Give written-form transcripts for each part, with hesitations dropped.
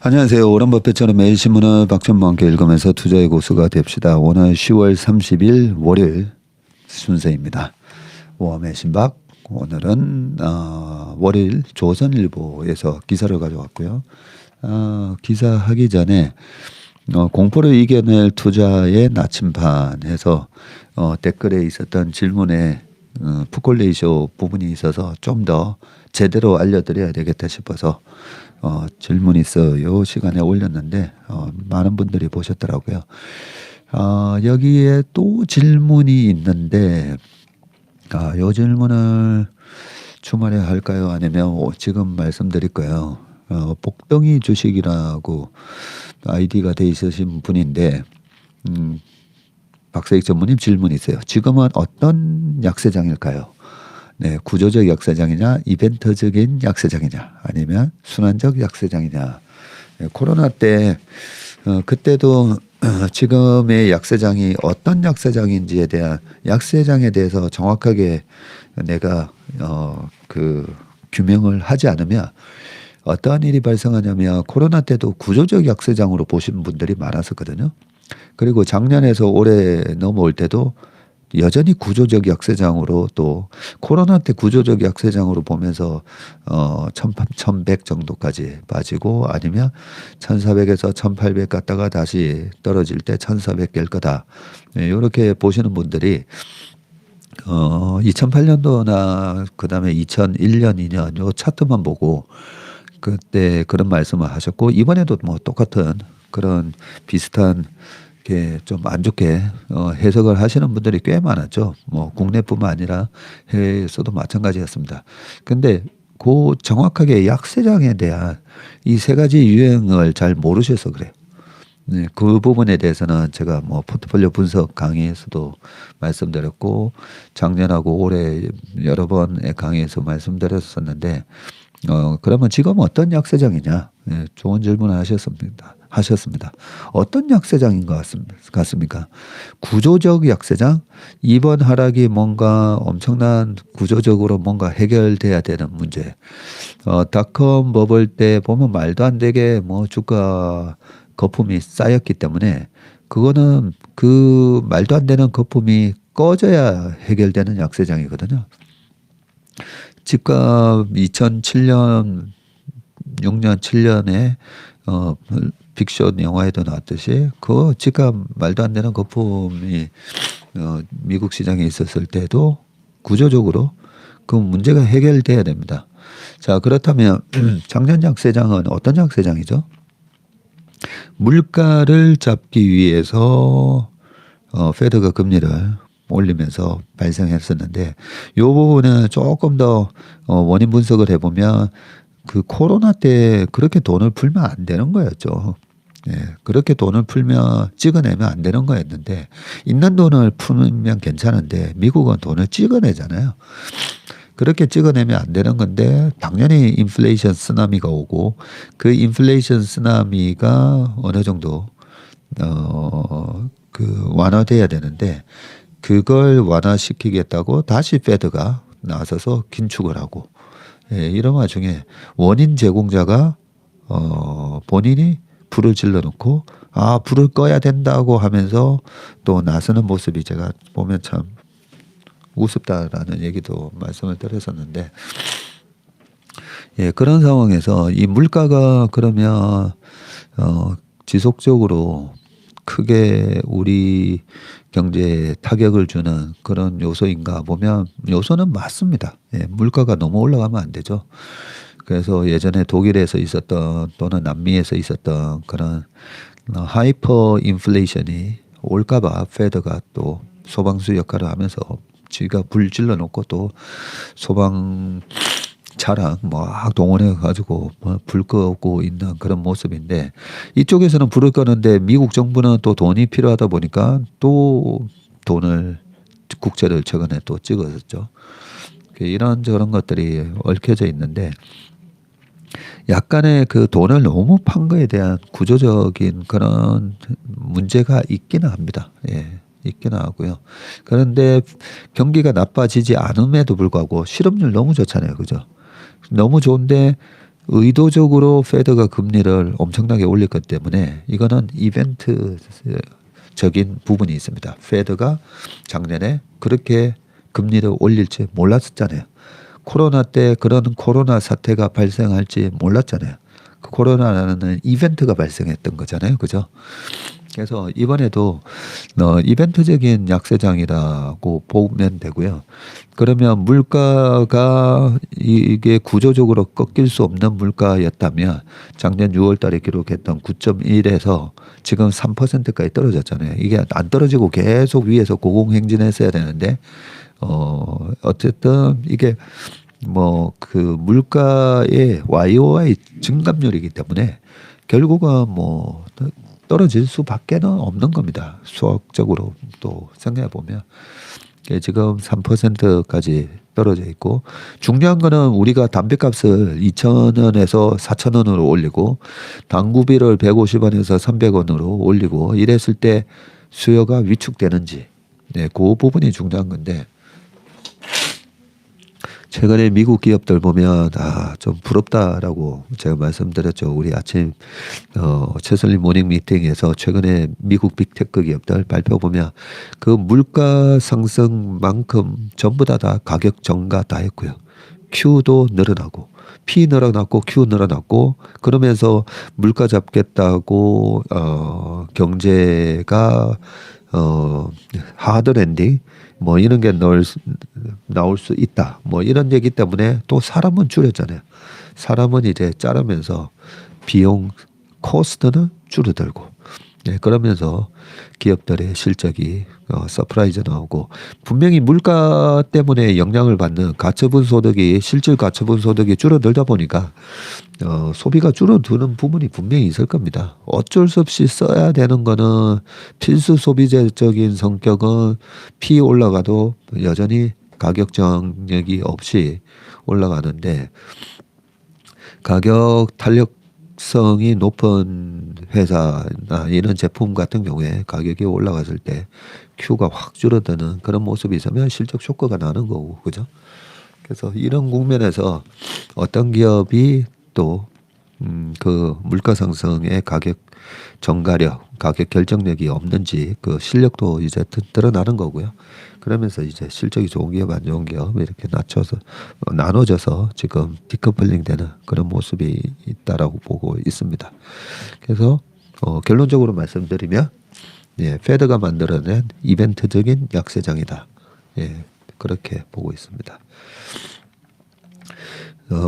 안녕하세요. 워런 버핏처럼 매일 신문을 박찬모와 함께 읽으면서 투자의 고수가 됩시다. 오늘 10월 30일 월요일 순서입니다. 웜의 신박. 오늘은 월요일 조선일보에서 기사를 가져왔고요. 기사 하기 전에 공포를 이겨낼 투자의 나침반에서 댓글에 있었던 질문에 푸콜레이쇼 부분이 있어서 좀 더 제대로 알려드려야 되겠다 싶어서 질문 있어요 시간에 올렸는데 많은 분들이 보셨더라고요. 여기에 또 질문이 있는데 요 질문을 주말에 할까요? 아니면 지금 말씀드릴까요? 복덩이 주식이라고 아이디가 돼 있으신 분인데 박세익 전무님 질문이 있어요. 지금은 어떤 약세장일까요? 네, 구조적 약세장이냐, 이벤트적인 약세장이냐, 아니면 순환적 약세장이냐. 네, 코로나 때 그때도 지금의 약세장이 어떤 약세장인지에 대한 약세장에 대해서 정확하게 내가 그 규명을 하지 않으면 어떠한 일이 발생하냐면 코로나 때도 구조적 약세장으로 보시는 분들이 많았었거든요. 그리고 작년에서 올해 넘어올 때도 여전히 구조적 약세장으로 또 코로나 때 구조적 약세장으로 보면서 1100 정도까지 빠지고 아니면 1400에서 1800 갔다가 다시 떨어질 때 1400 깰 거다. 네, 이렇게 보시는 분들이 2008년도나 그다음에 2001년, 2년 요 차트만 보고 그때 그런 말씀을 하셨고 이번에도 뭐 똑같은 그런 비슷한 게 좀 안 좋게 해석을 하시는 분들이 꽤 많았죠. 뭐 국내뿐만 아니라 해외에서도 마찬가지였습니다. 근데 그 정확하게 약세장에 대한 이 세 가지 유형을 잘 모르셔서 그래요. 네, 그 부분에 대해서는 제가 뭐 포트폴리오 분석 강의에서도 말씀드렸고 작년하고 올해 여러 번의 강의에서 말씀드렸었는데 그러면 지금 어떤 약세장이냐? 네, 좋은 질문을 하셨습니다. 어떤 약세장인 것 같습니까? 구조적 약세장? 이번 하락이 뭔가 엄청난 구조적으로 뭔가 해결돼야 되는 문제. 닷컴 버블 때 보면 말도 안 되게 뭐 주가 거품이 쌓였기 때문에 그거는 그 말도 안 되는 거품이 꺼져야 해결되는 약세장이거든요. 집값 2007년, 6년, 7년에 빅숏 영화에도 나왔듯이 그 집값 말도 안 되는 거품이 미국 시장에 있었을 때도 구조적으로 그 문제가 해결돼야 됩니다. 자, 그렇다면 작년 약세장은 어떤 약세장이죠? 물가를 잡기 위해서 페드가 금리를 올리면서 발생했었는데 이 부분은 조금 더 원인 분석을 해보면 그 코로나 때 그렇게 돈을 풀면 안 되는 거였죠. 예, 그렇게 돈을 풀면 찍어내면 안 되는 거였는데 있는 돈을 풀면 괜찮은데 미국은 돈을 찍어내잖아요. 그렇게 찍어내면 안 되는 건데 당연히 인플레이션 쓰나미가 오고 그 인플레이션 쓰나미가 어느 정도 그 완화돼야 되는데 그걸 완화시키겠다고 다시 페드가 나서서 긴축을 하고 이런 와중에 원인 제공자가 본인이 불을 질러놓고 불을 꺼야 된다고 하면서 또 나서는 모습이 제가 보면 참 우습다라는 얘기도 말씀을 드렸었는데 그런 상황에서 이 물가가 그러면 지속적으로 크게 우리 경제에 타격을 주는 그런 요소인가 보면 요소는 맞습니다. 물가가 너무 올라가면 안 되죠. 그래서 예전에 독일에서 있었던 또는 남미에서 있었던 그런 하이퍼 인플레이션이 올까봐 페드가 또 소방수 역할을 하면서 지가 불 질러 놓고 또 소방 차량 막 동원해 가지고 불 끄고 있는 그런 모습인데 이쪽에서는 불을 끄는데 미국 정부는 또 돈이 필요하다 보니까 또 돈을 국채를 최근에 또 찍었었죠. 이런 저런 것들이 얽혀져 있는데 약간의 그 돈을 너무 판 거에 대한 구조적인 그런 문제가 있기는 합니다. 있기는 하고요. 그런데 경기가 나빠지지 않음에도 불구하고 실업률 너무 좋잖아요. 그죠? 너무 좋은데 의도적으로 페드가 금리를 엄청나게 올릴 것 때문에 이거는 이벤트적인 부분이 있습니다. 페드가 작년에 그렇게 금리를 올릴지 몰랐었잖아요. 코로나 때 그런 코로나 사태가 발생할지 몰랐잖아요. 그 코로나라는 이벤트가 발생했던 거잖아요. 그죠? 그래서 이번에도 이벤트적인 약세장이라고 보면 되고요. 그러면 물가가 이게 구조적으로 꺾일 수 없는 물가였다면 작년 6월 달에 기록했던 9.1에서 지금 3%까지 떨어졌잖아요. 이게 안 떨어지고 계속 위에서 고공행진했어야 되는데 어쨌든 이게 뭐 그 물가의 YOY 증감률이기 때문에 결국은 뭐 떨어질 수밖에는 없는 겁니다. 수학적으로 또 생각해 보면 지금 3%까지 떨어져 있고 중요한 거는 우리가 담배값을 2,000원에서 4,000원으로 올리고 당구비를 150원에서 300원으로 올리고 이랬을 때 수요가 위축되는지 네, 그 부분이 중요한 건데 최근에 미국 기업들 보면 좀 부럽다라고 제가 말씀드렸죠. 우리 아침 최설리 모닝 미팅에서 최근에 미국 빅테크 기업들 발표 보면 그 물가 상승만큼 전부 다 가격 정가 다 했고요. Q도 늘어나고 P 늘어났고 Q 늘어났고 그러면서 물가 잡겠다고 경제가 하드 랜딩 뭐 이런 게 나올 수 있다. 뭐 이런 얘기 때문에 또 사람은 줄였잖아요. 사람은 이제 자르면서 비용 코스트는 줄어들고 네, 그러면서 기업들의 실적이 서프라이즈 나오고 분명히 물가 때문에 영향을 받는 가처분 소득이 실질 가처분 소득이 줄어들다 보니까 소비가 줄어드는 부분이 분명히 있을 겁니다. 어쩔 수 없이 써야 되는 거는 필수 소비재적인 성격은 피 올라가도 여전히 가격 정력이 없이 올라가는데 가격 탄력성이 높은 회사나 이런 제품 같은 경우에 가격이 올라갔을 때 Q가 확 줄어드는 그런 모습이 있으면 실적 쇼크가 나는 거고 그죠? 그래서 이런 국면에서 어떤 기업이 또 그 물가 상승의 가격 정가력, 가격 결정력이 없는지 그 실력도 이제 드러나는 거고요. 그러면서 이제 실적이 좋은 기업, 안 좋은 기업 이렇게 나눠져서 지금 디커플링 되는 그런 모습이 있다라고 보고 있습니다. 그래서 결론적으로 말씀드리면 예, 페드가 만들어낸 이벤트적인 약세장이다. 예, 그렇게 보고 있습니다.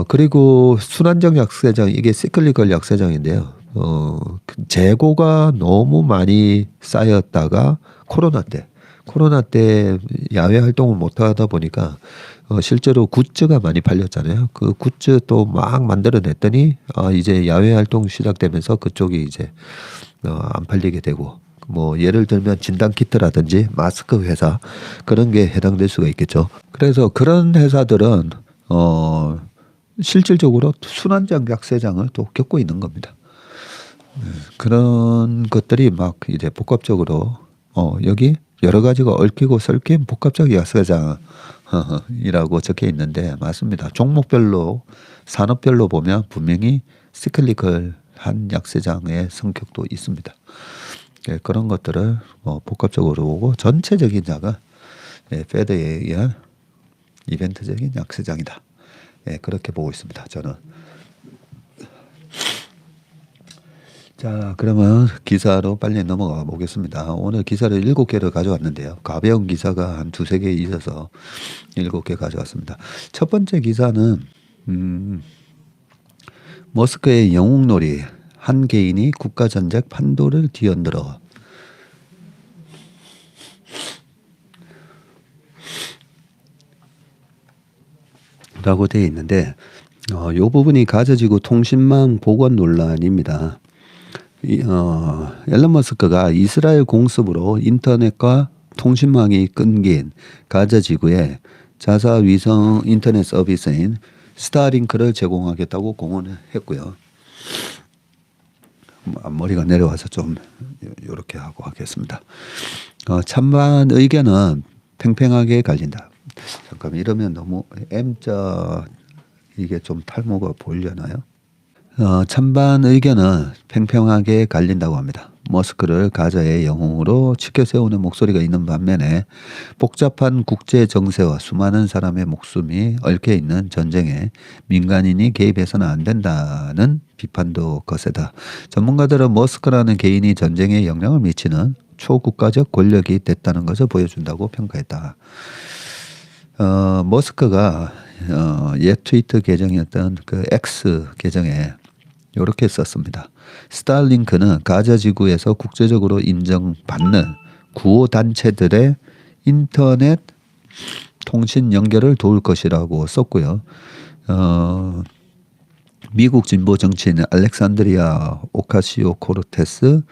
그리고 순환적 약세장 이게 시클리컬 약세장인데요. 재고가 너무 많이 쌓였다가 코로나 때 야외 활동을 못 하다 보니까 실제로 굿즈가 많이 팔렸잖아요. 그 굿즈 또 막 만들어냈더니 이제 야외 활동 시작되면서 그쪽이 이제 안 팔리게 되고 뭐 예를 들면 진단 키트라든지 마스크 회사 그런 게 해당될 수가 있겠죠. 그래서 그런 회사들은 실질적으로 순환적 약세장을 또 겪고 있는 겁니다. 그런 것들이 막 이제 복합적으로 여기 여러 가지가 얽히고 설킨 복합적 약세장이라고 적혀 있는데 맞습니다. 종목별로 산업별로 보면 분명히 시클리컬한 약세장의 성격도 있습니다. 그런 것들을 복합적으로 보고 전체적인 장은 페드에 의한 이벤트적인 약세장이다. 그렇게 보고 있습니다. 저는. 자, 그러면 기사로 빨리 넘어가 보겠습니다. 오늘 기사를 7개를 가져왔는데요. 가벼운 기사가 한 2-3개 있어서 7개 가져왔습니다. 첫 번째 기사는 머스크의 영웅놀이 한 개인이 국가전쟁 판도를 뒤흔들어 라고 되어 있는데 이 부분이 가져지고 통신망 복원 논란입니다. 앨런 머스크가 이스라엘 공습으로 인터넷과 통신망이 끊긴 가자 지구에 자사 위성 인터넷 서비스인 스타링크를 제공하겠다고 공언을 했고요. 머리가 내려와서 좀 이렇게 하고 하겠습니다. 찬반 의견은 팽팽하게 갈린다. 잠깐만 이러면 너무 M자 이게 좀 탈모가 보이려나요? 찬반 의견은 팽팽하게 갈린다고 합니다. 머스크를 가자의 영웅으로 치켜세우는 목소리가 있는 반면에 복잡한 국제 정세와 수많은 사람의 목숨이 얽혀 있는 전쟁에 민간인이 개입해서는 안 된다는 비판도 거세다. 전문가들은 머스크라는 개인이 전쟁에 영향을 미치는 초국가적 권력이 됐다는 것을 보여준다고 평가했다. 머스크가 옛 트위터 계정이었던 그 X 계정에 이렇게 썼습니다. 스타링크는 가자 지구에서 국제적으로 인정받는 구호 단체들의 인터넷 통신 연결을 도울 것이라고 썼고요. 미국 진보 정치인 알렉산드리아 오카시오 코르테스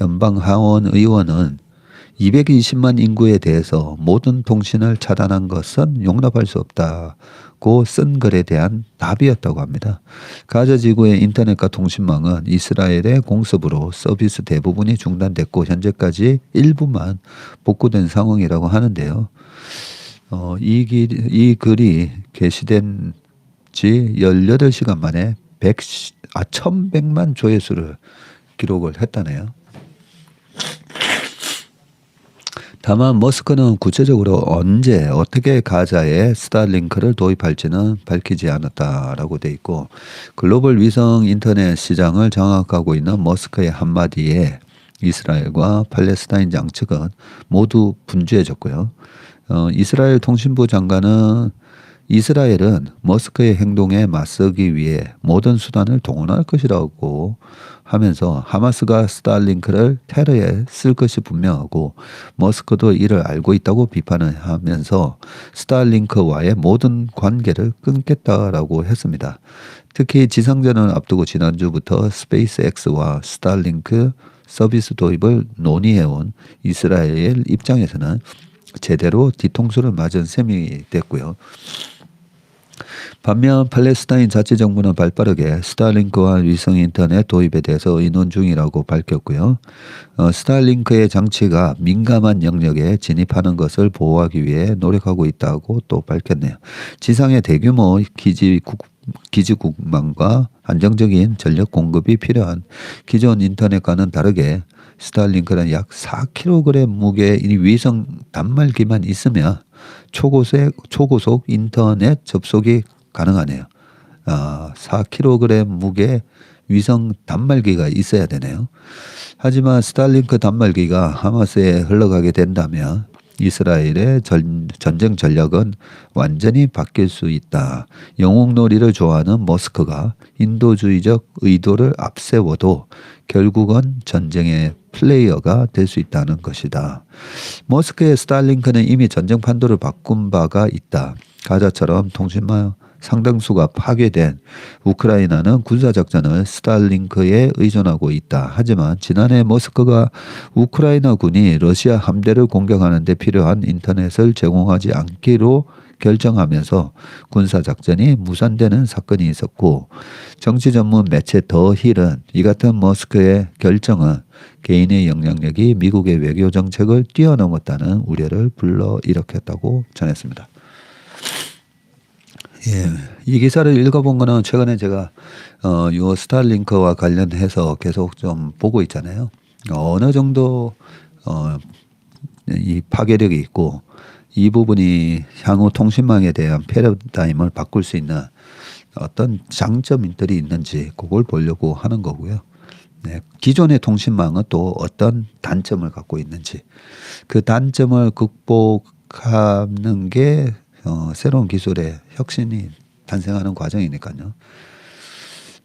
연방 하원 의원은 220만 인구에 대해서 모든 통신을 차단한 것은 용납할 수 없다고 쓴 글에 대한 답이었다고 합니다. 가자 지구의 인터넷과 통신망은 이스라엘의 공습으로 서비스 대부분이 중단됐고 현재까지 일부만 복구된 상황이라고 하는데요. 이 글이 게시된 지 18시간 만에 1100만 조회수를 기록을 했다네요. 다만 머스크는 구체적으로 언제 어떻게 가자에 스타링크를 도입할지는 밝히지 않았다라고 돼 있고 글로벌 위성 인터넷 시장을 장악하고 있는 머스크의 한마디에 이스라엘과 팔레스타인 양측은 모두 분주해졌고요. 이스라엘 통신부 장관은 이스라엘은 머스크의 행동에 맞서기 위해 모든 수단을 동원할 것이라고 하면서 하마스가 스타링크를 테러에 쓸 것이 분명하고 머스크도 이를 알고 있다고 비판을 하면서 스타링크와의 모든 관계를 끊겠다라고 했습니다. 특히 지상전을 앞두고 지난주부터 스페이스X와 스타링크 서비스 도입을 논의해온 이스라엘 입장에서는 제대로 뒤통수를 맞은 셈이 됐고요. 반면 팔레스타인 자치정부는 발빠르게 스타링크와 위성 인터넷 도입에 대해서 의논 중이라고 밝혔고요. 스타링크의 장치가 민감한 영역에 진입하는 것을 보호하기 위해 노력하고 있다고 또 밝혔네요. 지상의 대규모 기지국망과 안정적인 전력 공급이 필요한 기존 인터넷과는 다르게 스타링크는 약 4kg 무게의 위성 단말기만 있으면 초고속 인터넷 접속이 가능하네요. 4kg 무게 위성 단말기가 있어야 되네요. 하지만 스타링크 단말기가 하마스에 흘러가게 된다면 이스라엘의 전쟁 전략은 완전히 바뀔 수 있다. 영웅놀이를 좋아하는 머스크가 인도주의적 의도를 앞세워도 결국은 전쟁의 플레이어가 될 수 있다는 것이다. 머스크의 스타링크는 이미 전쟁 판도를 바꾼 바가 있다. 가자처럼 통신망 상당수가 파괴된 우크라이나는 군사작전을 스타링크에 의존하고 있다. 하지만 지난해 머스크가 우크라이나 군이 러시아 함대를 공격하는 데 필요한 인터넷을 제공하지 않기로 결정하면서 군사작전이 무산되는 사건이 있었고 정치 전문 매체 더 힐은 이 같은 머스크의 결정은 개인의 영향력이 미국의 외교 정책을 뛰어넘었다는 우려를 불러일으켰다고 전했습니다. 예, 이 기사를 읽어본 거는 최근에 제가 요 스타링크와 관련해서 계속 좀 보고 있잖아요. 어느 정도 이 파괴력이 있고 이 부분이 향후 통신망에 대한 패러다임을 바꿀 수 있는 어떤 장점들이 있는지 그걸 보려고 하는 거고요. 네, 기존의 통신망은 또 어떤 단점을 갖고 있는지 그 단점을 극복하는 게 새로운 기술의 혁신이 탄생하는 과정이니까요.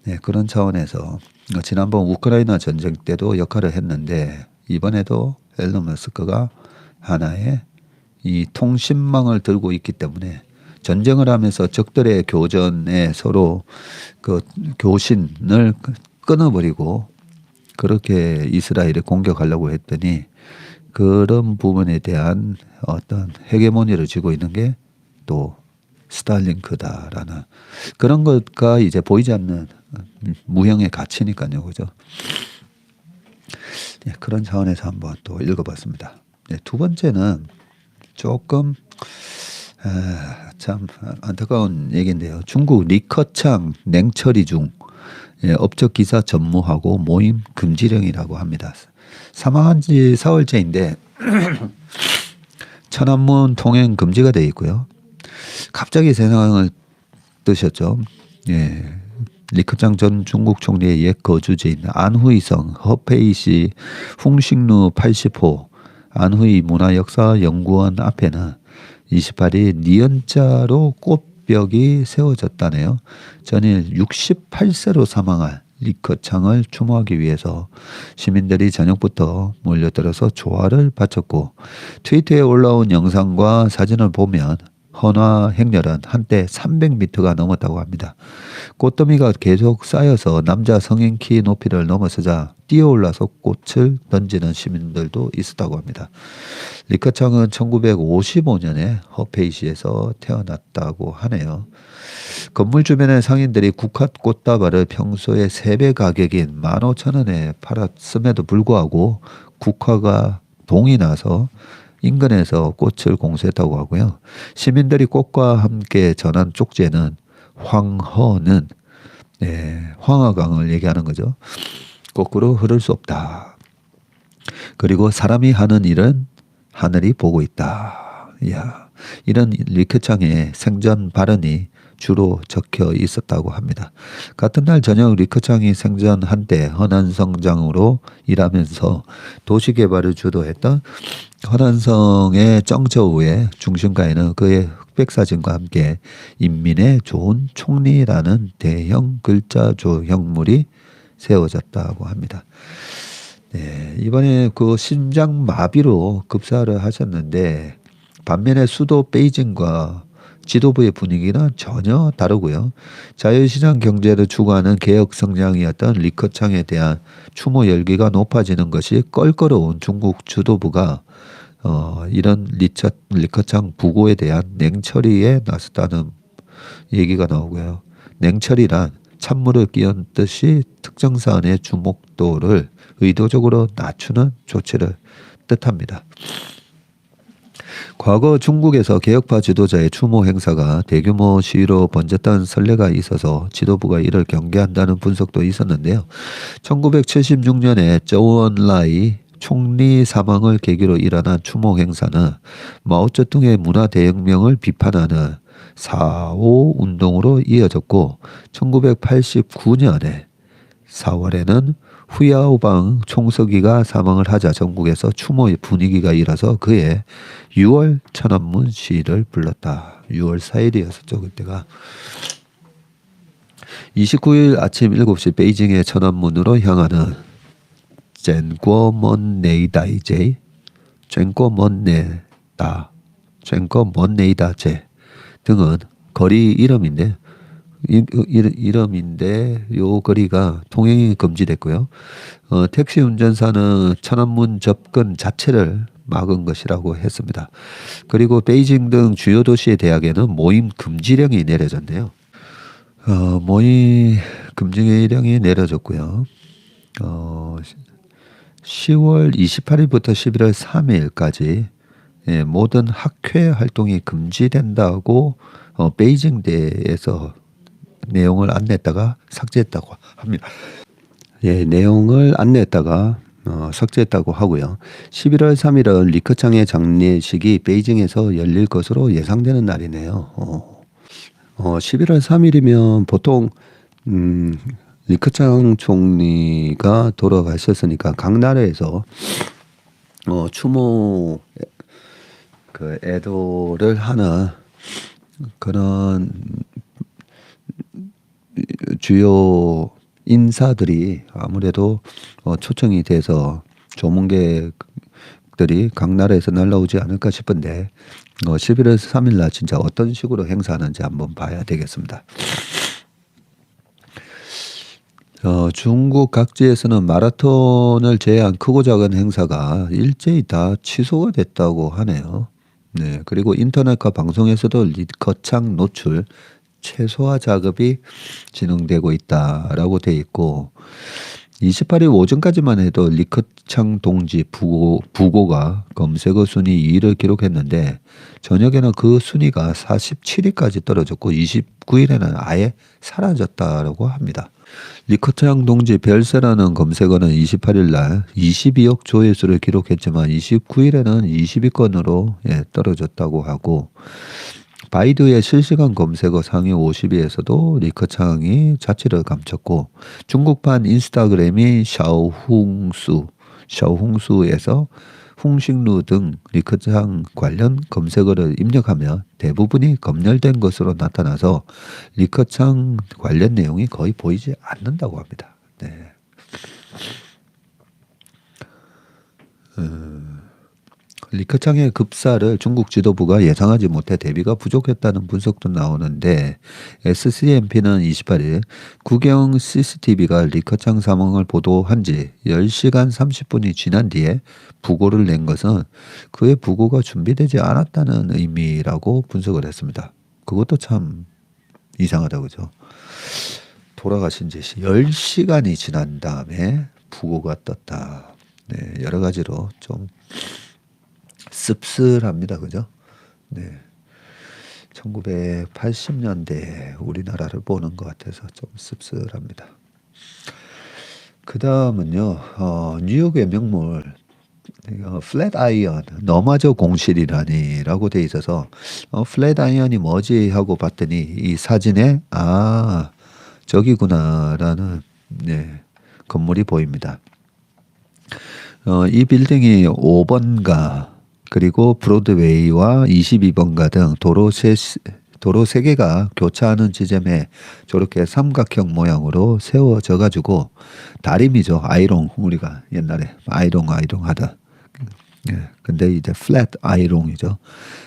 네, 그런 차원에서 지난번 우크라이나 전쟁 때도 역할을 했는데 이번에도 앨런 머스크가 하나의 이 통신망을 들고 있기 때문에 전쟁을 하면서 적들의 교전에 서로 그 교신을 끊어버리고 그렇게 이스라엘을 공격하려고 했더니 그런 부분에 대한 어떤 헤게모니를 쥐고 있는 게 또 스타링크다라는 그런 것과 이제 보이지 않는 무형의 가치니까요, 그죠? 네, 그런 차원에서 한번 또 읽어봤습니다. 네, 두 번째는 조금 참 안타까운 얘기인데요. 중국 리커창 냉처리 중 예, 업적 기사 전무하고 모임 금지령이라고 합니다. 사망한 지 4월째인데 천안문 통행 금지가 돼 있고요. 갑자기 세상을 뜨셨죠. 예. 리커창 전 중국 총리의 옛 거주지인 안후이성 허페이시 풍식루 80호 안후이 문화역사연구원 앞에는 28일 니은자로 꽃벽이 세워졌다네요. 전일 68세로 사망한 리커창을 추모하기 위해서 시민들이 저녁부터 몰려들어서 조화를 바쳤고 트위터에 올라온 영상과 사진을 보면 헌화 행렬은 한때 300m가 넘었다고 합니다. 꽃더미가 계속 쌓여서 남자 성인 키 높이를 넘어서자 뛰어올라서 꽃을 던지는 시민들도 있었다고 합니다. 리커창은 1955년에 허페이시에서 태어났다고 하네요. 건물 주변의 상인들이 국화 꽃다발을 평소에 3배 가격인 15,000원에 팔았음에도 불구하고 국화가 동이 나서 인근에서 꽃을 공수했다고 하고요. 시민들이 꽃과 함께 전한 쪽지에는 황허는 황하강을 얘기하는 거죠. 거꾸로 흐를 수 없다. 그리고 사람이 하는 일은 하늘이 보고 있다. 이야, 이런 리커창의 생전 발언이 주로 적혀 있었다고 합니다. 같은 날 저녁 리커창이 생전 한때 허난성장으로 일하면서 도시개발을 주도했던 허난성의 정저우의 중심가에는 그의 흑백사진과 함께 인민의 좋은 총리라는 대형 글자 조형물이 세워졌다고 합니다. 네, 이번에 그 심장 마비로 급사를 하셨는데 반면에 수도 베이징과 지도부의 분위기는 전혀 다르고요. 자유시장 경제를 추구하는 개혁 성장이었던 리커창에 대한 추모 열기가 높아지는 것이 껄끄러운 중국 지도부가 이런 리커창 부고에 대한 냉처리에 나섰다는 얘기가 나오고요. 냉처리란 찬물을 끼얹듯이 특정 사안의 주목도를 의도적으로 낮추는 조치를 뜻합니다. 과거 중국에서 개혁파 지도자의 추모 행사가 대규모 시위로 번졌다는 선례가 있어서 지도부가 이를 경계한다는 분석도 있었는데요. 1976년에 저우언라이 총리 사망을 계기로 일어난 추모 행사는 마오쩌둥의 문화 대혁명을 비판하는 4.5 운동으로 이어졌고 1989년에 4월에는 후야오방 총서기가 사망을 하자 전국에서 추모의 분위기가 일어서 그해 6월 천안문 시위를 불렀다. 6월 4일이었었죠. 그때가. 29일 아침 7시 베이징의 천안문으로 향하는 젠꼬먼네이다이제 젠꼬먼네이다제 등은 거리 이름인데 요 거리가 통행이 금지됐고요. 택시 운전사는 천안문 접근 자체를 막은 것이라고 했습니다. 그리고 베이징 등 주요 도시의 대학에는 모임 금지령이 내려졌네요. 모임 금지령이 내려졌고요. 10월 28일부터 11월 3일까지 모든 학회 활동이 금지된다고 베이징대에서 내용을 안냈다가 삭제했다고 합니다. 예, 내용을 안냈다가 삭제했다고 하고요. 11월 3일은 리커창의 장례식이 베이징에서 열릴 것으로 예상되는 날이네요. 11월 3일이면 보통 리커창 총리가 돌아가셨으니까 각 나라에서 추모 그 애도를 하는 그런 주요 인사들이 아무래도 초청이 돼서 조문객들이 각 나라에서 날라오지 않을까 싶은데 11월 3일 날 진짜 어떤 식으로 행사하는지 한번 봐야 되겠습니다. 중국 각지에서는 마라톤을 제외한 크고 작은 행사가 일제히 다 취소가 됐다고 하네요. 네, 그리고 인터넷과 방송에서도 리커창 노출 최소화 작업이 진행되고 있다라고 돼 있고 28일 오전까지만 해도 리커창 동지 부고가 검색어 순위 2위를 기록했는데 저녁에는 그 순위가 47위까지 떨어졌고 29일에는 아예 사라졌다고 합니다. 리커창 동지 별세라는 검색어는 28일 날 22억 조회수를 기록했지만 29일에는 20위권으로 떨어졌다고 하고 바이두의 실시간 검색어 상위 50위에서도 리커창이 자취를 감췄고 중국판 인스타그램이 샤오홍수에서 홍식루 등 리커창 관련 검색어를 입력하면 대부분이 검열된 것으로 나타나서 리커창 관련 내용이 거의 보이지 않는다고 합니다. 네. 리커창의 급사를 중국 지도부가 예상하지 못해 대비가 부족했다는 분석도 나오는데 SCMP는 28일 국영 CCTV가 리커창 사망을 보도한 지 10시간 30분이 지난 뒤에 부고를 낸 것은 그의 부고가 준비되지 않았다는 의미라고 분석을 했습니다. 그것도 참 이상하다 그죠? 돌아가신 지 10시간이 지난 다음에 부고가 떴다. 네, 여러 가지로 좀 씁쓸합니다. 그죠? 네. 1980년대 우리나라를 보는 것 같아서 좀 씁쓸합니다. 그 다음은요, 뉴욕의 명물, 플랫 아이언, 너마저 공실이라니라고 돼 있어서, 플랫 아이언이 뭐지 하고 봤더니 이 사진에, 저기구나라는, 네, 건물이 보입니다. 이 빌딩이 5번가, 그리고 브로드웨이와 22번가 등 도로 3개가 교차하는 지점에 저렇게 삼각형 모양으로 세워져 가지고 다림이죠. 아이롱 우리가 옛날에 아이롱 하다. 예. 근데 이제 플랫 아이롱이죠.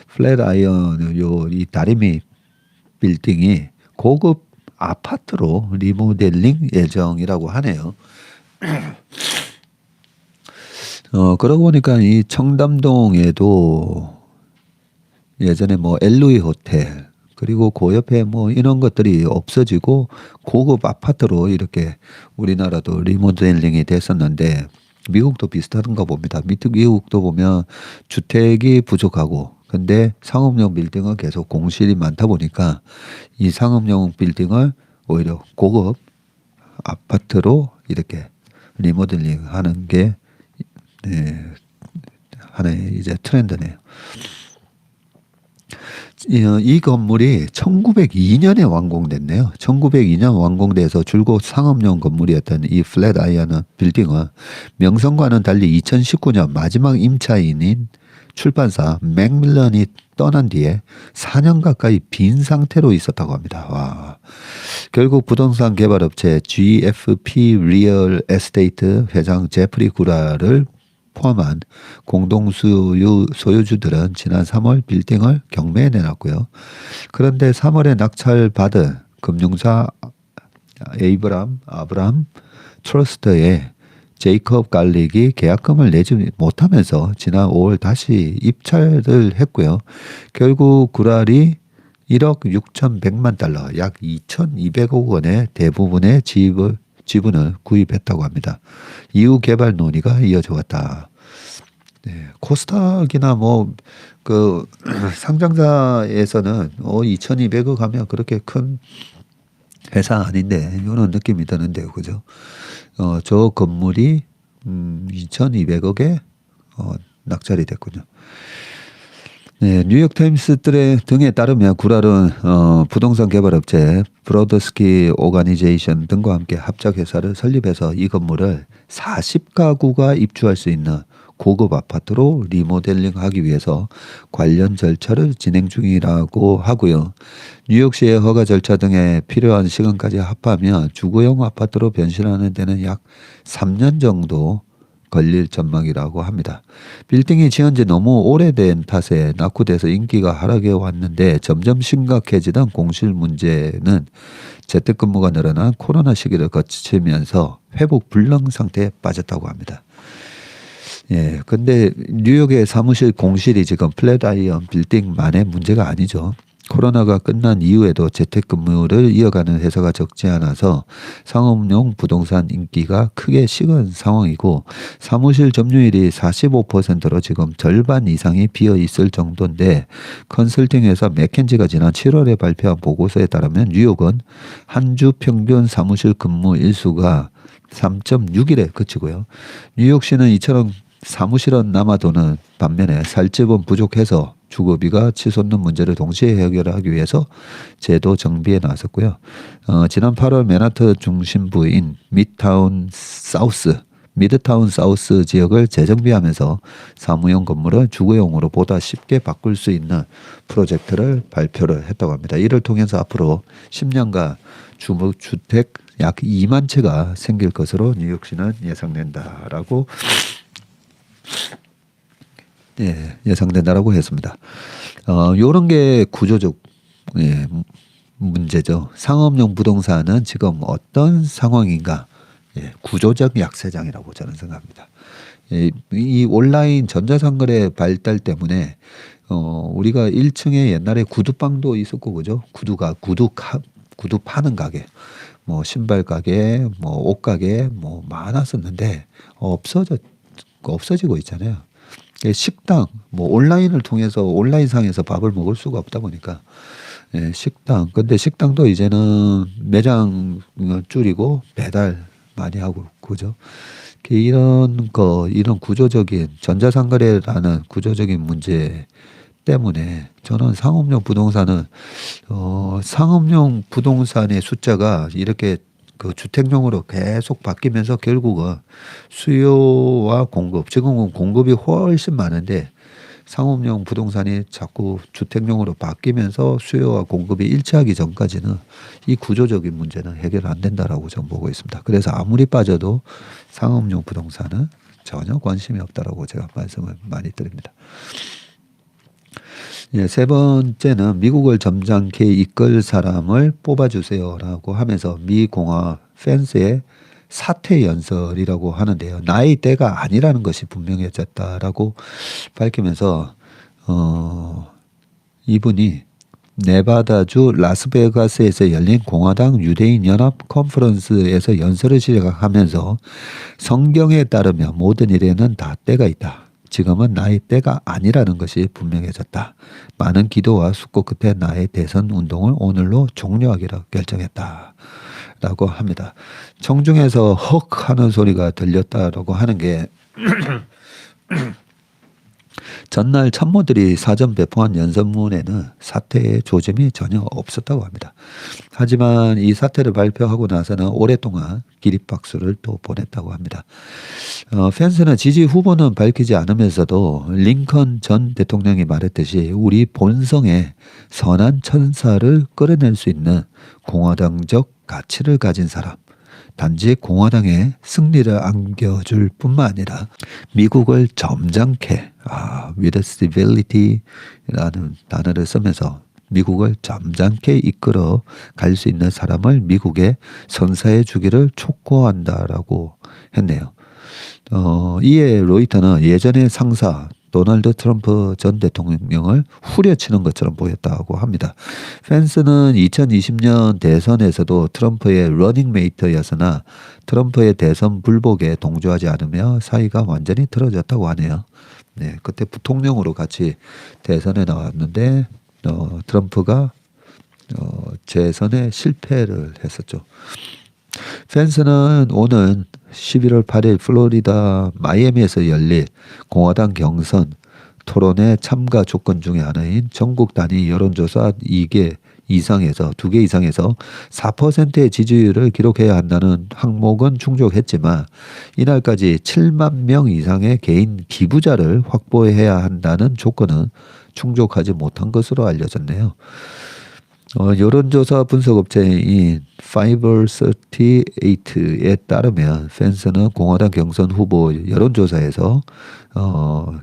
플랫 아이언 이 다림이 빌딩이 고급 아파트로 리모델링 예정이라고 하네요. 그러고 보니까 이 청담동에도 예전에 뭐 엘루이 호텔 그리고 그 옆에 뭐 이런 것들이 없어지고 고급 아파트로 이렇게 우리나라도 리모델링이 됐었는데 미국도 비슷한가 봅니다. 미국도 보면 주택이 부족하고 근데 상업용 빌딩은 계속 공실이 많다 보니까 이 상업용 빌딩을 오히려 고급 아파트로 이렇게 리모델링 하는 게 네, 하나의 이제 트렌드네요. 이 건물이 1902년에 완공됐네요. 1902년 완공돼서 줄곧 상업용 건물이었던 이 플랫 아이언 빌딩은 명성과는 달리 2019년 마지막 임차인인 출판사 맥밀런이 떠난 뒤에 4년 가까이 빈 상태로 있었다고 합니다. 와. 결국 부동산 개발업체 GFP 리얼 에스테이트 회장 제프리 구라를 포함한 공동소유주들은 지난 3월 빌딩을 경매에 내놨고요. 그런데 3월에 낙찰받은 금융사 아브람 트러스트의 제이컵 갈릭이 계약금을 내지 못하면서 지난 5월 다시 입찰을 했고요. 결국 구랄이 1억 6,100만 달러, 약 2,200억 원의 대부분의 지분을 구입했다고 합니다. 이후 개발 논의가 이어져 왔다. 네, 코스닥이나 그 상장사에서는 2,200억 하면 그렇게 큰 회사 아닌데 이런 느낌이 드는데요, 그죠? 저 건물이 2,200억에 낙찰이 됐군요. 네, 뉴욕타임스 등에 따르면 구랄은 부동산 개발업체 브로더스키 오가니제이션 등과 함께 합작회사를 설립해서 이 건물을 40가구가 입주할 수 있는 고급 아파트로 리모델링하기 위해서 관련 절차를 진행 중이라고 하고요. 뉴욕시의 허가 절차 등에 필요한 시간까지 합하면 주거용 아파트로 변신하는 데는 약 3년 정도 걸릴 전망이라고 합니다. 빌딩이 지은 지 너무 오래된 탓에 낙후돼서 인기가 하락해 왔는데 점점 심각해지던 공실 문제는 재택근무가 늘어난 코로나 시기를 거치면서 회복 불능 상태에 빠졌다고 합니다. 예, 근데 뉴욕의 사무실 공실이 지금 플랫 아이언 빌딩만의 문제가 아니죠. 코로나가 끝난 이후에도 재택근무를 이어가는 회사가 적지 않아서 상업용 부동산 인기가 크게 식은 상황이고 사무실 점유율이 45%로 지금 절반 이상이 비어 있을 정도인데 컨설팅 회사 맥켄지가 지난 7월에 발표한 보고서에 따르면 뉴욕은 한 주 평균 사무실 근무 일수가 3.6일에 그치고요. 뉴욕시는 이처럼 사무실은 남아도는 반면에 살집은 부족해서 주거비가 치솟는 문제를 동시에 해결하기 위해서 제도 정비에 나섰고요. 지난 8월 맨하튼 중심부인 미드타운 사우스 지역을 재정비하면서 사무용 건물을 주거용으로 보다 쉽게 바꿀 수 있는 프로젝트를 발표를 했다고 합니다. 이를 통해서 앞으로 10년간 주택 약 2만 채가 생길 것으로 뉴욕시는 예상된다라고 예상된다라고 했습니다. 요런 게 구조적 문제죠. 상업용 부동산은 지금 어떤 상황인가? 구조적 약세장이라고 저는 생각합니다. 이 온라인 전자상거래 발달 때문에 우리가 1층에 옛날에 구두방도 있었고 그죠? 구두 파는 가게, 뭐 신발 가게, 뭐 옷 가게, 뭐 많았었는데 없어지고 있잖아요. 식당, 뭐 온라인을 통해서 온라인상에서 밥을 먹을 수가 없다 보니까 식당. 근데 식당도 이제는 매장 줄이고 배달 많이 하고 그죠? 이런 구조적인 전자상거래라는 구조적인 문제 때문에 저는 상업용 부동산의 숫자가 이렇게 그 주택용으로 계속 바뀌면서 결국은 수요와 공급, 지금은 공급이 훨씬 많은데 상업용 부동산이 자꾸 주택용으로 바뀌면서 수요와 공급이 일치하기 전까지는 이 구조적인 문제는 해결 안 된다라고 저는 보고 있습니다. 그래서 아무리 빠져도 상업용 부동산은 전혀 관심이 없다라고 제가 말씀을 많이 드립니다. 세 번째는 미국을 점잖게 이끌 사람을 뽑아주세요라고 하면서 미 공화 펜스의 사퇴 연설이라고 하는데요. 나의 때가 아니라는 것이 분명해졌다라고 밝히면서 이분이 네바다주 라스베가스에서 열린 공화당 유대인 연합 컨퍼런스에서 연설을 시작하면서 성경에 따르면 모든 일에는 다 때가 있다. 지금은 나의 때가 아니라는 것이 분명해졌다. 많은 기도와 숙고 끝에 나의 대선 운동을 오늘로 종료하기로 결정했다. 라고 합니다. 청중에서 헉 하는 소리가 들렸다라고 하는 게 전날 참모들이 사전 배포한 연설문에는 사퇴의 조짐이 전혀 없었다고 합니다. 하지만 이 사퇴를 발표하고 나서는 오랫동안 기립박수를 또 보냈다고 합니다. 펜스는 지지 후보는 밝히지 않으면서도 링컨 전 대통령이 말했듯이 우리 본성에 선한 천사를 끌어낼 수 있는 공화당적 가치를 가진 사람, 단지 공화당의 승리를 안겨줄 뿐만 아니라 미국을 점잖게 with stability라는 단어를 쓰면서 미국을 점잖게 이끌어 갈 수 있는 사람을 미국에 선사해 주기를 촉구한다라고 했네요. 이에 로이터는 예전의 상사 도널드 트럼프 전 대통령을 후려치는 것처럼 보였다고 합니다. 펜스는 2020년 대선에서도 트럼프의 러닝메이트였으나 트럼프의 대선 불복에 동조하지 않으며 사이가 완전히 틀어졌다고 하네요. 네, 그때 부통령으로 같이 대선에 나왔는데 트럼프가 재선에 실패를 했었죠. 펜스는 오는 11월 8일 플로리다 마이애미에서 열릴 공화당 경선 토론회 참가 조건 중에 하나인 전국 단위 여론조사 2개 이상에서 4%의 지지율을 기록해야 한다는 항목은 충족했지만 이날까지 7만 명 이상의 개인 기부자를 확보해야 한다는 조건은 충족하지 못한 것으로 알려졌네요. 여론조사 분석업체인 Fiverr38에 따르면 펜스는 공화당 경선 후보 여론조사에서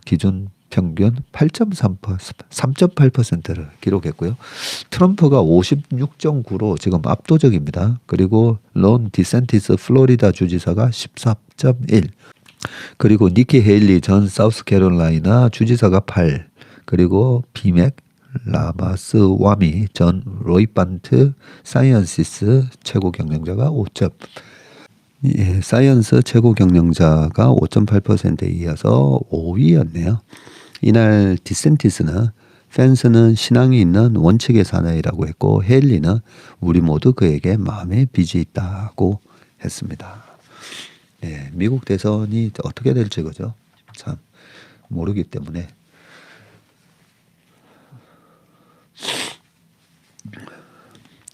기준 평균 3.8%를 기록했고요. 트럼프가 56.9로 지금 압도적입니다. 그리고 론 디샌티스 플로리다 주지사가 14.1, 그리고 니키 헤일리 전 사우스캐롤라이나 주지사가 8, 그리고 비맥 라마스와미 전 로이반트 사이언시스 최고 경영자가 5점. 예, 사이언스 최고 경영자가 5.8%에 이어서 5위였네요. 이날 디센티스는 펜스는 신앙이 있는 원칙의 사나이라고 했고 헤일리는 우리 모두 그에게 마음의 빚이 있다고 했습니다. 예, 미국 대선이 어떻게 될지 그죠? 참 모르기 때문에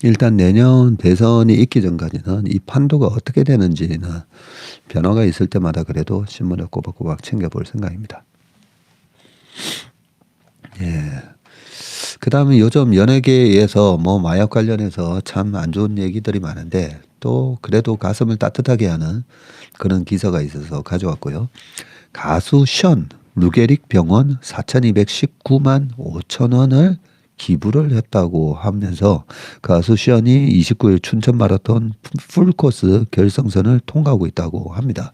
일단 내년 대선이 있기 전까지는 이 판도가 어떻게 되는지는 변화가 있을 때마다 그래도 신문을 꼬박꼬박 챙겨볼 생각입니다. 예. 그 다음에 요즘 연예계에서 뭐 마약 관련해서 참 안 좋은 얘기들이 많은데 또 그래도 가슴을 따뜻하게 하는 그런 기사가 있어서 가져왔고요. 가수 션 루게릭 병원 4,219만 5천 원을 기부를 했다고 하면서 가수 션이 29일 춘천 마라톤 풀코스 결승선을 통과하고 있다고 합니다.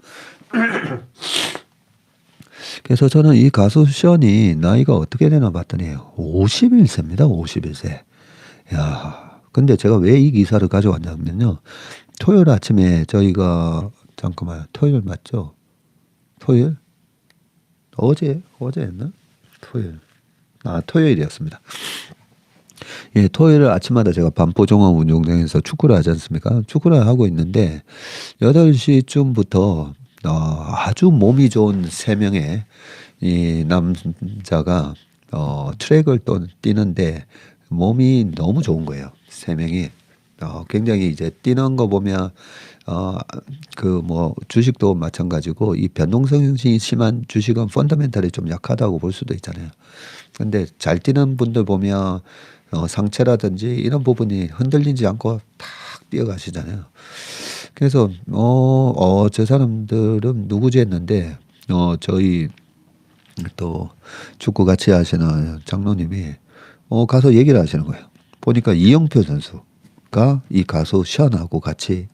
그래서 저는 이 가수 션이 나이가 어떻게 되나 봤더니 51세입니다. 51세. 야, 근데 제가 왜 이 기사를 가져왔냐면요. 토요일 아침에 저희가 잠깐만 토요일 맞죠? 토요일? 어제였나? 토요일이었습니다. 예, 토요일 아침마다 제가 반포종합 운동장에서 축구를 하지 않습니까? 축구를 하고 있는데 8시쯤부터 아주 몸이 좋은 세 명의 이 남자가 트랙을 또 뛰는데 몸이 너무 좋은 거예요. 세 명이 굉장히 이제 뛰는 거 보면 그 뭐 주식도 마찬가지고 이 변동성이 심한 주식은 펀더멘탈이 좀 약하다고 볼 수도 있잖아요. 근데 잘 뛰는 분들 보면 상체라든지 이런 부분이 흔들리지 않고 탁 뛰어가시잖아요. 그래서 저 사람들은 누구지 했는데 저희 또 축구 같이 하시는 장로님이 가서 얘기를 하시는 거예요. 보니까 이영표 선수가 이 가수 션하고 같이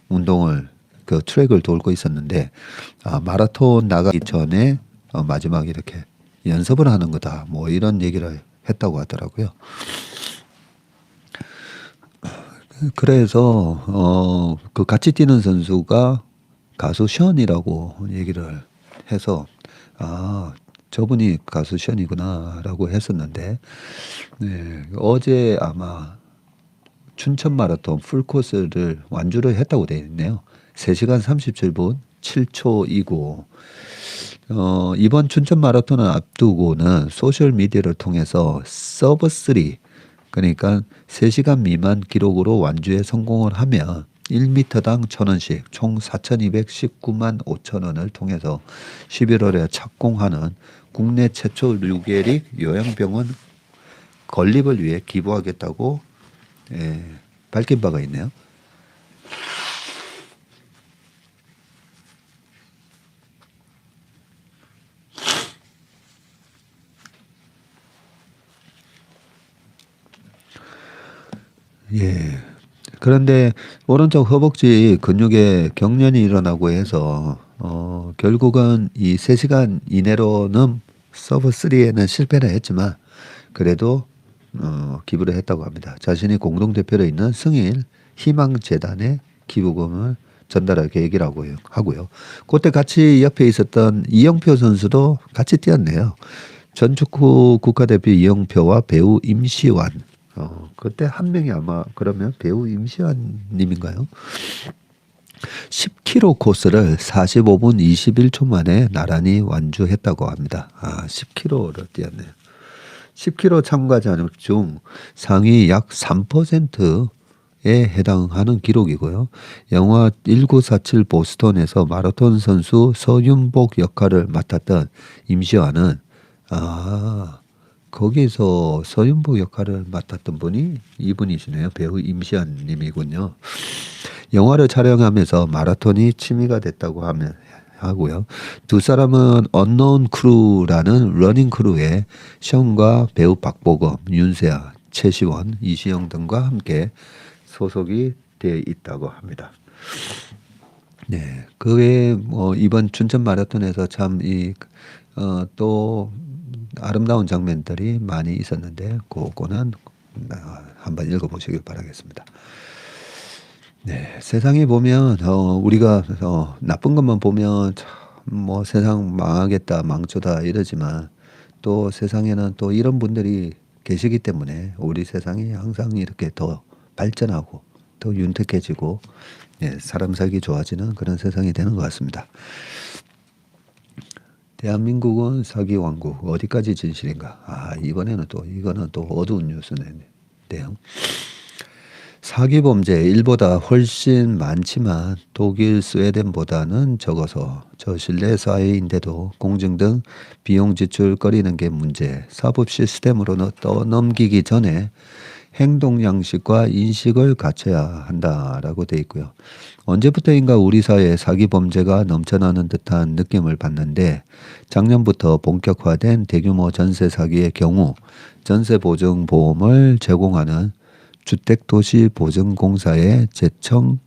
운동을 그 트랙을 돌고 있었는데 마라톤 나가기 전에 마지막 이렇게 연습을 하는 거다. 뭐 이런 얘기를 했다고 하더라고요. 그래서 그 같이 뛰는 선수가 가수 션이라고 얘기를 해서 저분이 가수 션이구나라고 했었는데 네, 어제 아마 춘천 마라톤 풀코스를 완주를 했다고 되어 있네요. 3시간 37분 7초이고 이번 춘천 마라톤을 앞두고는 소셜 미디어를 통해서 서브 3 그러니까 3시간 미만 기록으로 완주에 성공을 하면 1m당 1,000원씩 총 4,219만 5천 원을 통해서 11월에 착공하는 국내 최초 루게릭 요양병원 건립을 위해 기부하겠다고 밝힌 바가 있네요. 예. 그런데 오른쪽 허벅지 근육에 경련이 일어나고 해서 결국은 이 3시간 이내로는 서브 3에는 실패를 했지만 그래도 기부를 했다고 합니다. 자신이 공동대표로 있는 승일 희망재단에 기부금을 전달할 계획이라고 하고요. 그때 같이 옆에 있었던 이영표 선수도 같이 뛰었네요. 전축구 국가대표 이영표와 배우 임시완. 그때 한 명이 아마 그러면 배우 임시완 님인가요? 10km 코스를 45분 21초 만에 나란히 완주했다고 합니다. 10km를 뛰었네요. 10km 참가자 중 상위 약 3%에 해당하는 기록이고요. 영화 1947 보스턴에서 마라톤 선수 서윤복 역할을 맡았던 임시완은 거기서 서윤복 역할을 맡았던 분이 이분이시네요. 배우 임시완 님이군요. 영화를 촬영하면서 마라톤이 취미가 됐다고 하고요. 두 사람은 언노운 크루라는 러닝 크루에 션과 배우 박보검, 윤세아, 최시원, 이시영 등과 함께 소속이 되어 있다고 합니다. 네, 그 외에 이번 춘천 마라톤에서 참 또 아름다운 장면들이 많이 있었는데 그거는 한번 읽어보시길 바라겠습니다. 네, 세상에 보면 우리가 나쁜 것만 보면 참 뭐 세상 망하겠다, 망조다 이러지만 또 세상에는 또 이런 분들이 계시기 때문에 우리 세상이 항상 이렇게 더 발전하고 더 윤택해지고 예, 사람 살기 좋아지는 그런 세상이 되는 것 같습니다. 대한민국은 사기 왕국 어디까지 진실인가? 이번에는 또 이거는 또 어두운 뉴스인데요. 사기 범죄 일보다 훨씬 많지만 독일, 스웨덴보다는 적어서 저신뢰 사회인데도 공증 등 비용 지출 꺼리는 게 문제. 사법 시스템으로는 떠넘기기 전에 행동 양식과 인식을 갖춰야 한다라고 돼 있고요. 언제부터인가 우리 사회에 사기 범죄가 넘쳐나는 듯한 느낌을 받는데 작년부터 본격화된 대규모 전세 사기의 경우 전세 보증 보험을 제공하는 주택도시보증공사의 재정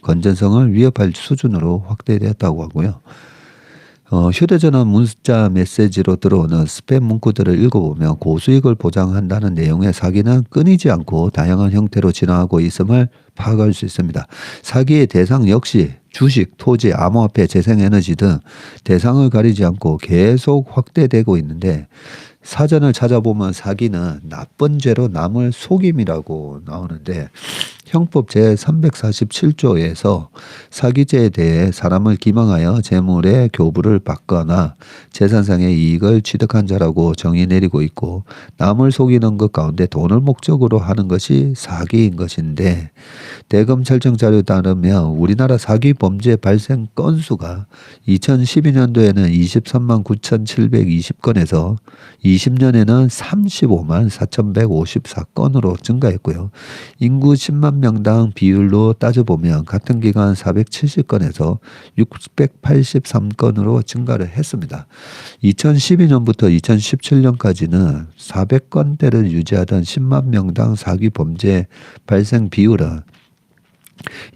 건전성을 위협할 수준으로 확대되었다고 하고요. 휴대전화 문자 메시지로 들어오는 스팸 문구들을 읽어보면 고수익을 보장한다는 내용의 사기는 끊이지 않고 다양한 형태로 진화하고 있음을 파악할 수 있습니다. 사기의 대상 역시 주식, 토지, 암호화폐, 재생에너지 등 대상을 가리지 않고 계속 확대되고 있는데 사전을 찾아보면 사기는 나쁜 죄로 남을 속임이라고 나오는데 형법 제347조에서 사기죄에 대해 사람을 기망하여 재물의 교부를 받거나 재산상의 이익을 취득한 자라고 정의 내리고 있고 남을 속이는 것 가운데 돈을 목적으로 하는 것이 사기인 것인데 대검찰청 자료에 따르면 우리나라 사기 범죄 발생 건수가 2012년도에는 23만 9,720건에서 20년에는 35만 4,154건으로 증가했고요. 인구 10만 명당 비율로 따져보면 같은 기간 470건에서 683건으로 증가를 했습니다. 2012년부터 2017년까지는 400건대를 유지하던 10만 명당 사기 범죄 발생 비율은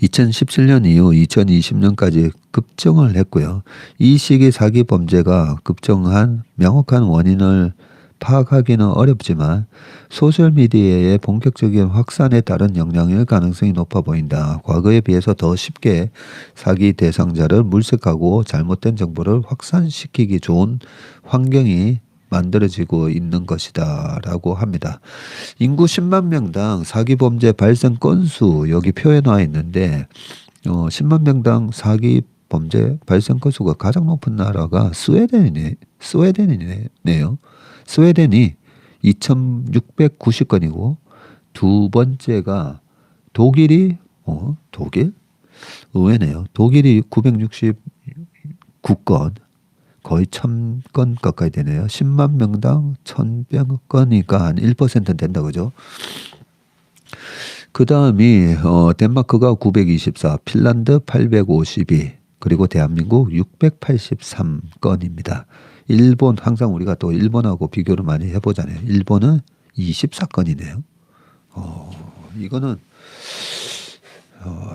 2017년 이후 2020년까지 급증을 했고요. 이 시기 사기 범죄가 급증한 명확한 원인을 파악하기는 어렵지만 소셜미디어의 본격적인 확산에 따른 영향일 가능성이 높아 보인다. 과거에 비해서 더 쉽게 사기 대상자를 물색하고 잘못된 정보를 확산시키기 좋은 환경이 만들어지고 있는 것이다 라고 합니다. 인구 10만 명당 사기 범죄 발생 건수 여기 표에 나와 있는데 10만 명당 사기 범죄 발생 건수가 가장 높은 나라가 스웨덴이네요. 스웨덴이 2,690건이고 두 번째가 독일 의외네요. 독일이 969건 거의 1,000건 가까이 되네요. 10만 명당 1,100건이니까 한 1%는 된다 그죠? 그 다음이 덴마크가 924, 핀란드 852, 그리고 대한민국 683건입니다. 일본 항상 우리가 또 일본하고 비교를 많이 해보잖아요. 일본은 24건이네요. 이거는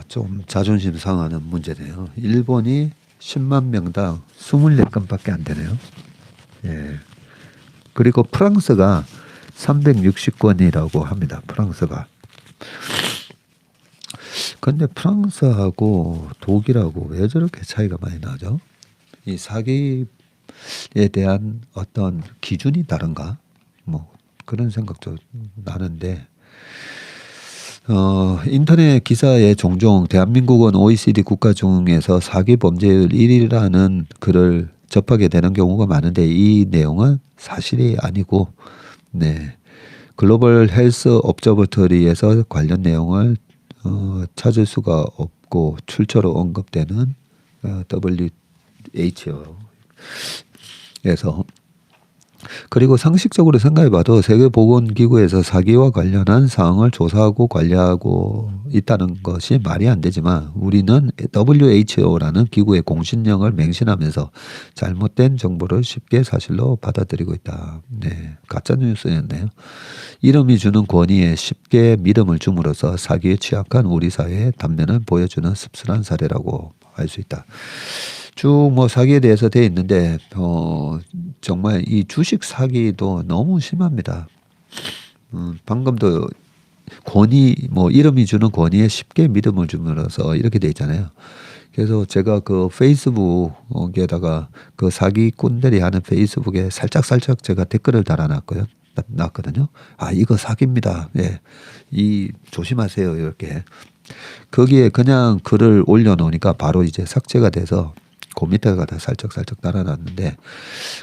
좀 자존심 상하는 문제네요. 일본이 10만 명당 24건밖에 안 되네요. 예. 그리고 프랑스가 360건이라고 합니다. 프랑스가. 근데 프랑스하고 독일하고 왜 저렇게 차이가 많이 나죠? 이 사기에 대한 어떤 기준이 다른가? 뭐 그런 생각도 나는데 인터넷 기사에 종종 대한민국은 OECD 국가 중에서 사기 범죄율 1위라는 글을 접하게 되는 경우가 많은데 이 내용은 사실이 아니고 네. 글로벌 헬스 옵저버터리에서 관련 내용을 찾을 수가 없고 출처로 언급되는 WHO에서 그리고 상식적으로 생각해봐도 세계보건기구에서 사기와 관련한 사항을 조사하고 관리하고 있다는 것이 말이 안 되지만 우리는 WHO라는 기구의 공신력을 맹신하면서 잘못된 정보를 쉽게 사실로 받아들이고 있다. 네, 가짜뉴스였네요. 이름이 주는 권위에 쉽게 믿음을 줌으로써 사기에 취약한 우리 사회의 단면을 보여주는 씁쓸한 사례라고 할 수 있다. 쭉 뭐 사기에 대해서 돼 있는데 정말 이 주식 사기도 너무 심합니다. 방금도 권위 뭐 이름이 주는 권위에 쉽게 믿음을 주면서 이렇게 돼 있잖아요. 그래서 제가 그 페이스북에다가 그 사기꾼들이 하는 페이스북에 살짝 제가 댓글을 달아놨거든요. 놨거든요. 아, 이거 사기입니다. 예. 이 조심하세요. 이렇게. 거기에 그냥 글을 올려놓으니까 바로 이제 삭제가 돼서 그 밑에다가 살짝 달아놨는데,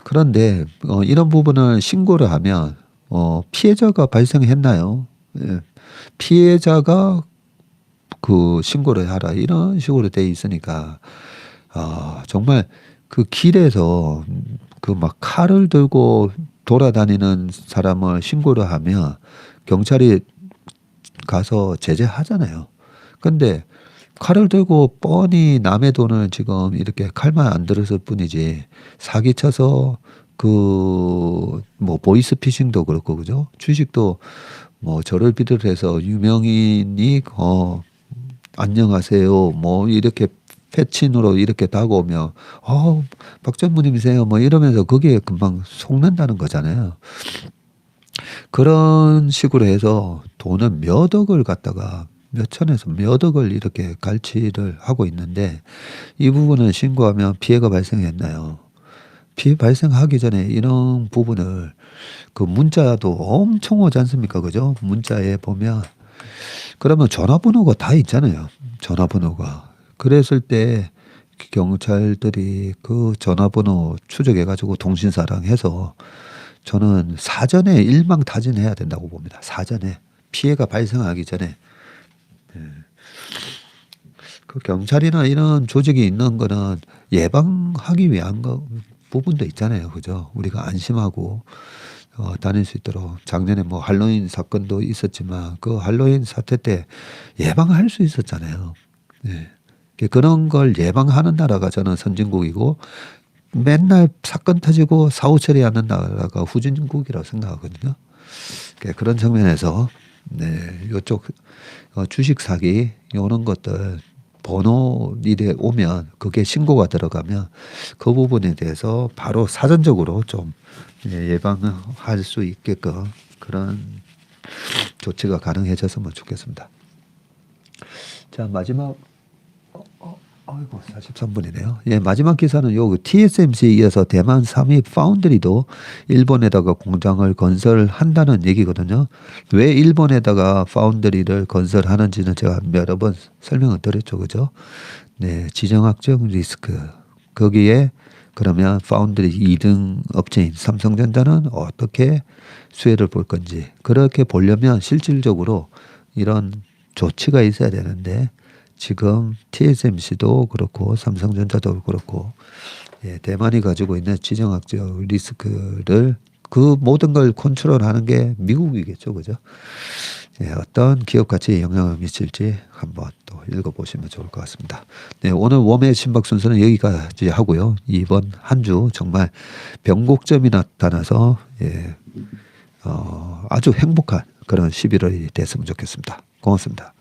그런데 이런 부분을 신고를 하면 피해자가 발생했나요? 예. 피해자가 그 신고를 하라 이런 식으로 돼 있으니까 정말 그 길에서 그 막 칼을 들고 돌아다니는 사람을 신고를 하면 경찰이 가서 제재하잖아요. 근데 칼을 들고 뻔히 남의 돈을 지금 이렇게 칼만 안 들었을 뿐이지 사기쳐서 그 뭐 보이스피싱도 그렇고 그죠? 주식도 뭐 저를 비롯해서 유명인이 안녕하세요 뭐 이렇게 패친으로 이렇게 다가오면 박 전무님이세요 뭐 이러면서 거기에 금방 속는다는 거잖아요. 그런 식으로 해서 돈을 몇 억을 갖다가 몇 천에서 몇 억을 이렇게 갈취를 하고 있는데, 이 부분을 신고하면 피해가 발생했나요? 피해 발생하기 전에 이런 부분을 그 문자도 엄청 오지 않습니까? 그죠? 문자에 보면 그러면 전화번호가 다 있잖아요. 전화번호가. 그랬을 때 경찰들이 그 전화번호 추적해가지고 통신사랑 해서 저는 사전에 일망타진해야 된다고 봅니다. 사전에 피해가 발생하기 전에. 그 경찰이나 이런 조직이 있는 거는 예방하기 위한 부분도 있잖아요. 그죠? 우리가 안심하고 다닐 수 있도록. 작년에 뭐 할로윈 사건도 있었지만 그 할로윈 사태 때 예방할 수 있었잖아요. 네. 그런 걸 예방하는 나라가 저는 선진국이고, 맨날 사건 터지고 사후 처리하는 나라가 후진국이라고 생각하거든요. 그런 측면에서 네, 이쪽 주식 사기 이런 것들 번호 일에 오면 그게 신고가 들어가면 그 부분에 대해서 바로 사전적으로 좀 예방할 수 있게끔 그런 조치가 가능해졌으면 좋겠습니다. 자, 마지막 아이고 43분이네요. 예, 마지막 기사는 요 TSMC에 이어서 대만 3위 파운드리도 일본에다가 공장을 건설한다는 얘기거든요. 왜 일본에다가 파운드리를 건설하는지는 제가 여러 번 설명을 드렸죠. 그죠? 네, 지정학적 리스크. 거기에 그러면 파운드리 2등 업체인 삼성전자는 어떻게 수혜를 볼 건지, 그렇게 보려면 실질적으로 이런 조치가 있어야 되는데, 지금 TSMC도 그렇고 삼성전자도 그렇고 대만이 가지고 있는 지정학적 리스크를 그 모든 걸 컨트롤하는 게 미국이겠죠. 그죠? 어떤 기업 가치에 영향을 미칠지 한번 또 읽어보시면 좋을 것 같습니다. 네, 오늘 웜의 신박 순서는 여기까지 하고요. 이번 한 주 정말 변곡점이 나타나서 아주 행복한 그런 11월이 됐으면 좋겠습니다. 고맙습니다.